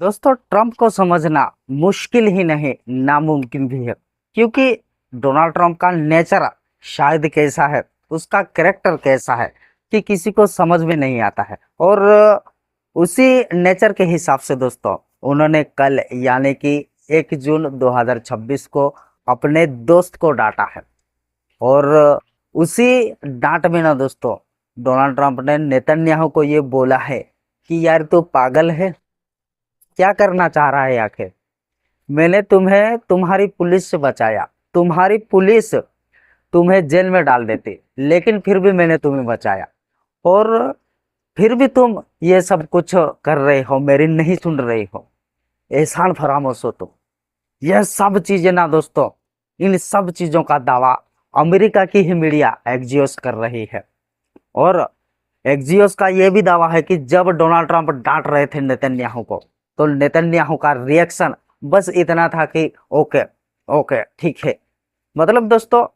दोस्तों, ट्रंप को समझना मुश्किल ही नहीं, नामुमकिन भी है। क्योंकि डोनाल्ड ट्रंप का नेचर शायद कैसा है, उसका कैरेक्टर कैसा है कि किसी को समझ में नहीं आता है। और उसी नेचर के हिसाब से दोस्तों, उन्होंने कल यानी कि 1 जून 2026 को अपने दोस्त को डांटा है। और उसी डांट में ना दोस्तों, डोनाल्ड ट्रंप ने नेतन्याहू को ये बोला है कि यार तू पागल है, क्या करना चाह रहा है आखिर। मैंने तुम्हें तुम्हारी पुलिस से बचाया, तुम्हारी पुलिस तुम्हें जेल में डाल देती, लेकिन फिर भी मैंने तुम्हें बचाया। और फिर भी तुम ये सब कुछ कर रहे हो, मेरी नहीं सुन रही हो, एहसान फरामोश हो तुम। यह सब चीजें ना दोस्तों, इन सब चीजों का दावा अमेरिका की ही मीडिया एक्जियोस कर रही है। और एक्जियोस का यह भी दावा है कि जब डोनाल्ड ट्रंप डांट रहे थे नेतन्याहू को, तो नेतन्याहू का रिएक्शन बस इतना था कि ओके ओके ठीक है। मतलब दोस्तों,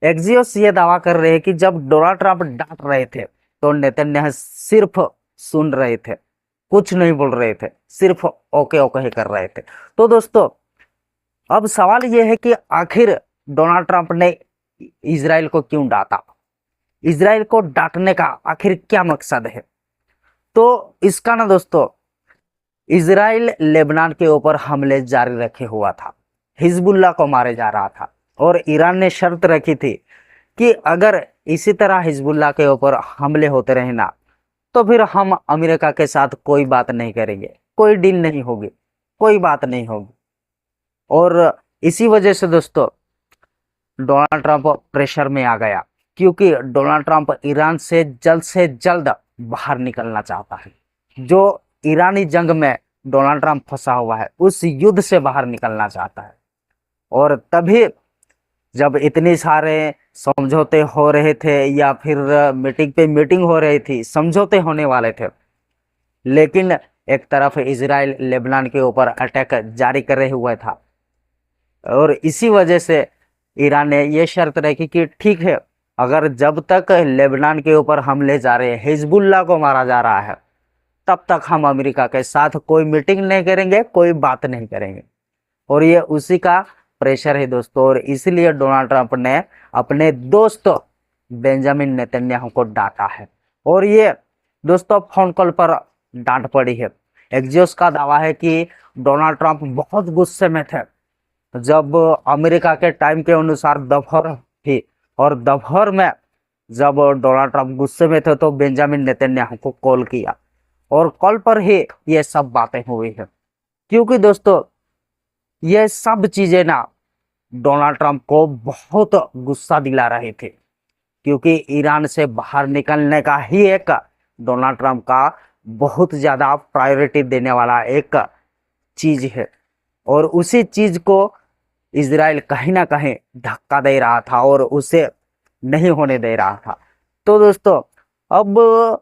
एक्जियोस ये दावा कर रहे हैं कि जब डोनाल्ड ट्रंप डांट रहे थे तो नेतन्याहू सिर्फ सुन रहे थे, कुछ नहीं बोल रहे थे, सिर्फ ओके ओके ही कर रहे थे। तो दोस्तों, अब सवाल यह है कि आखिर डोनाल्ड ट्रंप ने इजराइल को क्यों डांटा, इजराइल को डांटने का आखिर क्या मकसद है। तो इसका ना दोस्तों, इजराइल लेबनान के ऊपर हमले जारी रखे हुआ था, हिजबुल्ला को मारे जा रहा था। और ईरान ने शर्त रखी थी कि अगर इसी तरह हिजबुल्ला के ऊपर हमले होते रहे ना, तो फिर हम अमेरिका के साथ कोई बात नहीं करेंगे, कोई डील नहीं होगी, कोई बात नहीं होगी। और इसी वजह से दोस्तों, डोनाल्ड ट्रंप प्रेशर में आ गया, क्योंकि डोनाल्ड ट्रंप ईरान से जल्द बाहर निकलना चाहता है। जो ईरानी जंग में डोनाल्ड ट्रंप फंसा हुआ है, उस युद्ध से बाहर निकलना चाहता है। और तभी जब इतने सारे समझौते हो रहे थे, या फिर मीटिंग पे मीटिंग हो रही थी, समझौते होने वाले थे, लेकिन एक तरफ इजराइल लेबनान के ऊपर अटैक जारी करे हुआ था। और इसी वजह से ईरान ने यह शर्त रखी कि ठीक है, अगर जब तक लेबनान के ऊपर हमले जा रहे हैं, हिजबुल्ला को मारा जा रहा है, तब तक हम अमेरिका के साथ कोई मीटिंग नहीं करेंगे, कोई बात नहीं करेंगे। और ये उसी का प्रेशर है दोस्तों। और इसलिए डोनाल्ड ट्रंप ने अपने दोस्त बेंजामिन नेतन्याहू को डांटा है। और ये दोस्तों, फोन कॉल पर डांट पड़ी है। एक्जियोस का दावा है कि डोनाल्ड ट्रंप बहुत गुस्से में थे जब अमेरिका के टाइम के अनुसार दोपहर थी, और दोपहर में जब डोनाल्ड ट्रंप गुस्से में थे तो बेंजामिन नेतन्याहू को कॉल किया, और कॉल पर ही ये सब बातें हुई है। क्योंकि दोस्तों, ये सब चीजें ना डोनाल्ड ट्रंप को बहुत गुस्सा दिला रहे थे, क्योंकि ईरान से बाहर निकलने का ही एक डोनाल्ड ट्रंप का बहुत ज्यादा प्रायोरिटी देने वाला एक चीज है। और उसी चीज को इजराइल कहीं ना कहीं धक्का दे रहा था और उसे नहीं होने दे रहा था। तो दोस्तों, अब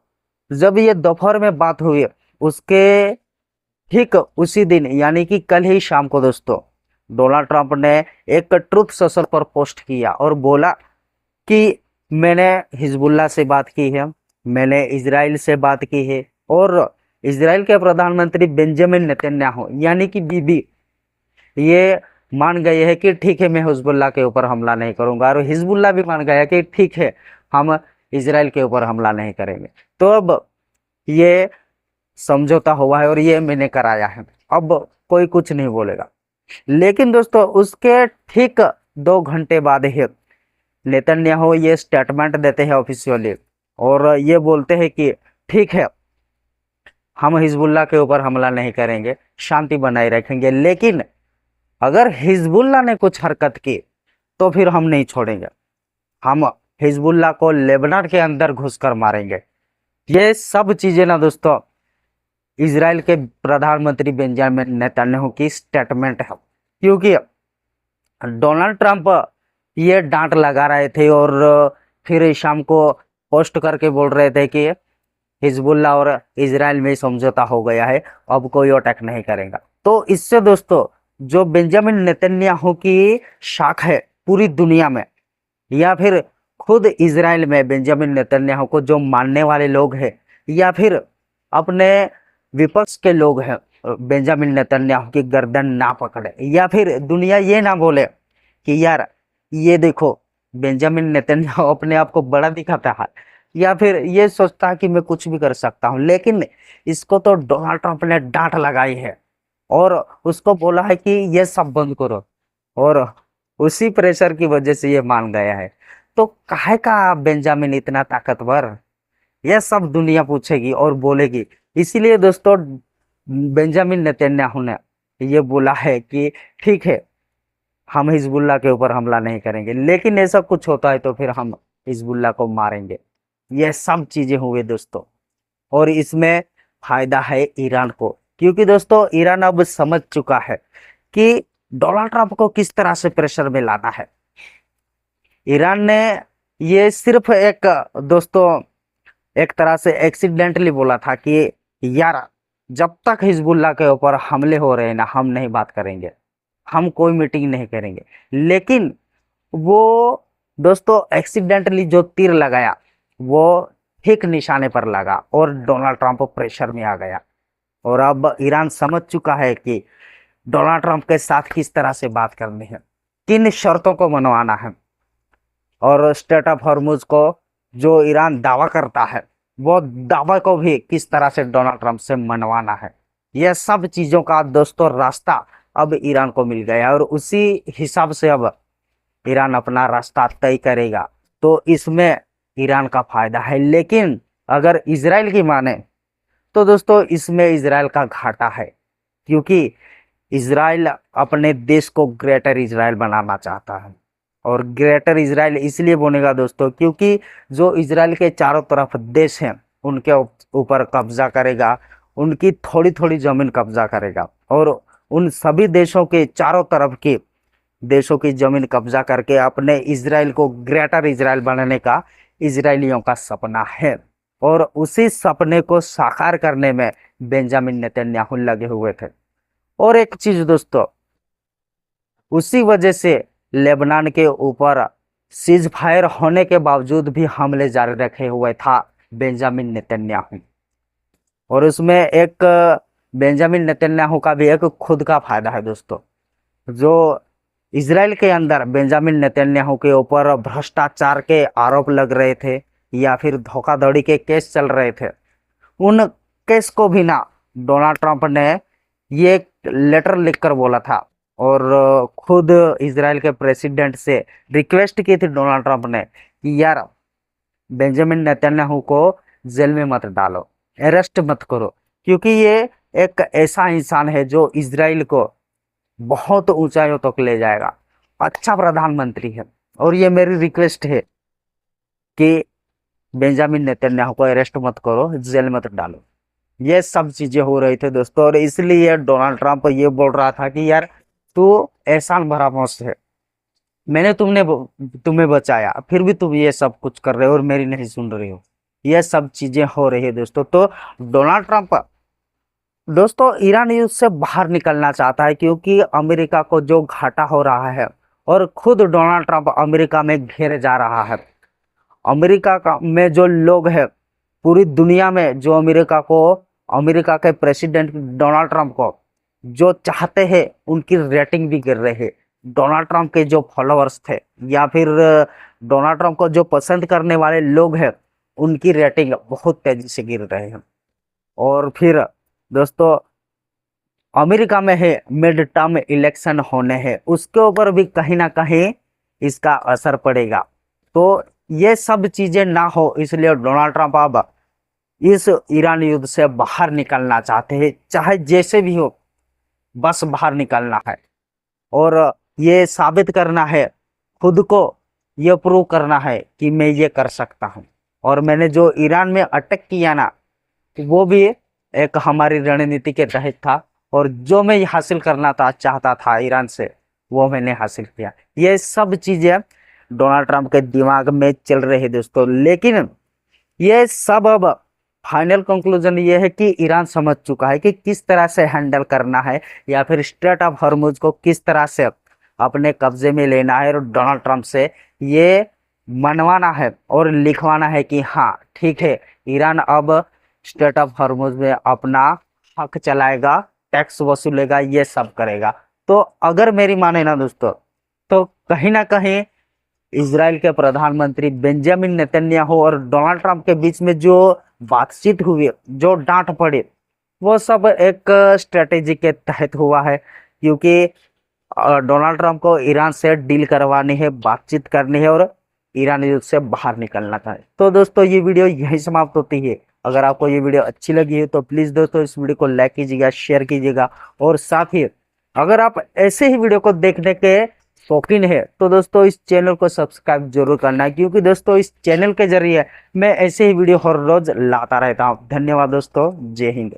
जब ये दोपहर में बात हुई, उसके ठीक उसी दिन यानी कि कल ही शाम को दोस्तों, डोनाल्ड ट्रंप ने एक ट्रुथ सोशल पर पोस्ट किया और बोला कि मैंने हिजबुल्ला से बात की है, मैंने इजराइल से बात की है, और इजराइल के प्रधानमंत्री बेंजामिन नेतन्याहू यानी कि बीबी ये मान गए हैं कि ठीक है, मैं हिजबुल्ला के ऊपर हमला नहीं करूंगा। और हिजबुल्ला भी मान गया कि ठीक है, हम इजराइल के ऊपर हमला नहीं करेंगे। तो अब ये समझौता हुआ है और ये मैंने कराया है, अब कोई कुछ नहीं बोलेगा। लेकिन दोस्तों, उसके ठीक 2 घंटे बाद ही नेतन्याहू ये स्टेटमेंट देते हैं ऑफिशियली, और ये बोलते हैं कि ठीक है, हम हिजबुल्ला के ऊपर हमला नहीं करेंगे, शांति बनाए रखेंगे, लेकिन अगर हिजबुल्ला ने कुछ हरकत की तो फिर हम नहीं छोड़ेंगे, हम हिजबुल्ला को लेबनान के अंदर घुसकर मारेंगे। ये सब चीजें ना दोस्तों, इजराइल के प्रधानमंत्री बेंजामिन नेतन्याहू की स्टेटमेंट है। क्योंकि डोनाल्ड ट्रंप ये डांट लगा रहे थे और फिर शाम को पोस्ट करके बोल रहे थे कि हिजबुल्ला और इजराइल में समझौता हो गया है, अब कोई अटैक नहीं करेगा। तो इससे दोस्तों, जो बेंजामिन नेतन्याहू की शाख है पूरी दुनिया में, या फिर खुद इजराइल में बेंजामिन नेतन्याहू को जो मानने वाले लोग हैं, या फिर अपने विपक्ष के लोग हैं, बेंजामिन नेतन्याहू की गर्दन ना पकड़े, या फिर दुनिया ये ना बोले कि यार ये देखो बेंजामिन नेतन्याहू अपने आप को बड़ा दिखाता है, या फिर ये सोचता है कि मैं कुछ भी कर सकता हूं। लेकिन इसको तो डोनाल्ड ट्रंप ने डांट लगाई है और उसको बोला है कि ये सब बंद करो, और उसी प्रेशर की वजह से ये मान गया है। तो काहे का बेंजामिन इतना ताकतवर, यह सब दुनिया पूछेगी और बोलेगी। इसीलिए दोस्तों बेंजामिन नेतन्याहू ने ये बोला है कि ठीक है हम हिजबुल्लाह के ऊपर हमला नहीं करेंगे, लेकिन ऐसा कुछ होता है तो फिर हम हिजबुल्लाह को मारेंगे। ये सब चीजें हुए दोस्तों, और इसमें फायदा है ईरान को, क्योंकि दोस्तों ईरान अब समझ चुका है कि डोनाल्ड ट्रंप को किस तरह से प्रेशर में लाना है। ईरान ने ये सिर्फ एक दोस्तों एक तरह से एक्सीडेंटली बोला था कि यार जब तक हिजबुल्लाह के ऊपर हमले हो रहे हैं ना, हम नहीं बात करेंगे, हम कोई मीटिंग नहीं करेंगे। लेकिन वो दोस्तों एक्सीडेंटली जो तीर लगाया वो ठीक निशाने पर लगा और डोनाल्ड ट्रंप प्रेशर में आ गया। और अब ईरान समझ चुका है कि डोनाल्ड ट्रंप के साथ किस तरह से बात करनी है, किन शर्तों को मनवाना है, और स्टेट ऑफ हॉर्मुज को जो ईरान दावा करता है वो दावा को भी किस तरह से डोनाल्ड ट्रंप से मनवाना है। यह सब चीजों का दोस्तों रास्ता अब ईरान को मिल गया है, और उसी हिसाब से अब ईरान अपना रास्ता तय करेगा। तो इसमें ईरान का फायदा है। लेकिन अगर इजराइल की माने तो दोस्तों इसमें इजराइल का घाटा है, क्योंकि इजराइल अपने देश को ग्रेटर इजराइल बनाना चाहता है। और ग्रेटर इजराइल इसलिए बनेगा दोस्तों क्योंकि जो इजराइल के चारों तरफ देश हैं उनके ऊपर कब्जा करेगा, उनकी थोड़ी थोड़ी जमीन कब्जा करेगा, और उन सभी देशों के चारों तरफ के देशों की जमीन कब्जा करके अपने इजराइल को ग्रेटर इजराइल बनाने का इजरायलियों का सपना है। और उसी सपने को साकार करने में बेंजामिन नेतन्याहू लगे हुए थे। और एक चीज दोस्तों, उसी वजह से लेबनान के ऊपर सीज फायर होने के बावजूद भी हमले जारी रखे हुए था बेंजामिन नेतन्याहू। और उसमें एक बेंजामिन नेतन्याहू का भी एक खुद का फायदा है दोस्तों। जो इजराइल के अंदर बेंजामिन नेतन्याहू के ऊपर भ्रष्टाचार के आरोप लग रहे थे या फिर धोखाधड़ी के केस चल रहे थे, उन केस को भी ना डोनाल्ड ट्रंप ने ये लेटर लिखकर बोला था, और खुद इजराइल के प्रेसिडेंट से रिक्वेस्ट की थी डोनाल्ड ट्रंप ने कि यार बेंजामिन नेतन्याहू को जेल में मत डालो, अरेस्ट मत करो, क्योंकि ये एक ऐसा इंसान है जो इजराइल को बहुत ऊंचाइयों तक ले जाएगा, अच्छा प्रधानमंत्री है। और ये मेरी रिक्वेस्ट है कि बेंजामिन नेतन्याहू को अरेस्ट मत करो, जेल मत डालो। ये सब चीजें हो रही थी दोस्तों, और इसलिए डोनाल्ड ट्रंप ये बोल रहा था कि यार तू एहसान भरा मौत है, मैंने तुम्हें बचाया, फिर भी तुम ये सब कुछ कर रहे हो और मेरी नहीं सुन रहे हो। ये सब चीजें हो रही है दोस्तों। तो डोनाल्ड ट्रंप दोस्तों ईरान युद्ध से बाहर निकलना चाहता है, क्योंकि अमेरिका को जो घाटा हो रहा है, और खुद डोनाल्ड ट्रंप अमेरिका में घेरे जा रहा है। अमेरिका का में जो लोग हैं, पूरी दुनिया में जो अमेरिका के प्रेसिडेंट डोनाल्ड ट्रंप को जो चाहते हैं उनकी रेटिंग भी गिर रही है। डोनाल्ड ट्रंप के जो फॉलोअर्स थे या फिर डोनाल्ड ट्रंप को जो पसंद करने वाले लोग हैं, उनकी रेटिंग बहुत तेजी से गिर रहे हैं। और फिर दोस्तों अमेरिका में है मिड टर्म इलेक्शन होने हैं, उसके ऊपर भी कहीं ना कहीं इसका असर पड़ेगा। तो ये सब चीजें ना हो, इसलिए डोनाल्ड ट्रंप अब इस ईरान युद्ध से बाहर निकलना चाहते हैं, चाहे जैसे भी हो, बस बाहर निकलना है। और ये साबित करना है, खुद को ये प्रूव करना है कि मैं ये कर सकता हूँ। और मैंने जो ईरान में अटैक किया ना, वो भी एक हमारी रणनीति के तहत था, और जो मैं हासिल करना चाहता था ईरान से, वो मैंने हासिल किया। ये सब चीजें डोनाल्ड ट्रंप के दिमाग में चल रही है दोस्तों। लेकिन ये सब अब फाइनल कंक्लूजन ये है कि ईरान समझ चुका है कि किस तरह से हैंडल करना है, या फिर स्ट्रेट ऑफ हॉर्मुज को किस तरह से अपने कब्जे में लेना है, और डोनाल्ड ट्रंप से ये मनवाना है और लिखवाना है कि हाँ ठीक है, ईरान अब स्ट्रेट ऑफ हॉर्मुज में अपना हक चलाएगा टैक्स वसूलेगा, ये सब करेगा। तो अगर मेरी माने ना दोस्तों, तो कहीं ना कहीं इजराइल के प्रधानमंत्री बेंजामिन नेतन्याहू और डोनाल्ड ट्रंप के बीच में जो बातचीत हुई, जो डांट पड़ी, वो सब एक स्ट्रेटेजी के तहत हुआ है। क्योंकि डोनाल्ड ट्रंप को ईरान से डील करवानी है, बातचीत करनी है और ईरान युद्ध से बाहर निकलना था। तो दोस्तों ये वीडियो यहीं समाप्त होती है। अगर आपको ये वीडियो अच्छी लगी है तो प्लीज दोस्तों इस वीडियो को लाइक कीजिएगा, शेयर कीजिएगा, और साथ ही अगर आप ऐसे ही वीडियो को देखने के शौकीन है तो दोस्तों इस चैनल को सब्सक्राइब जरूर करना है, क्योंकि दोस्तों इस चैनल के जरिए मैं ऐसे ही वीडियो हर रोज लाता रहता हूँ। धन्यवाद दोस्तों, जय हिंद।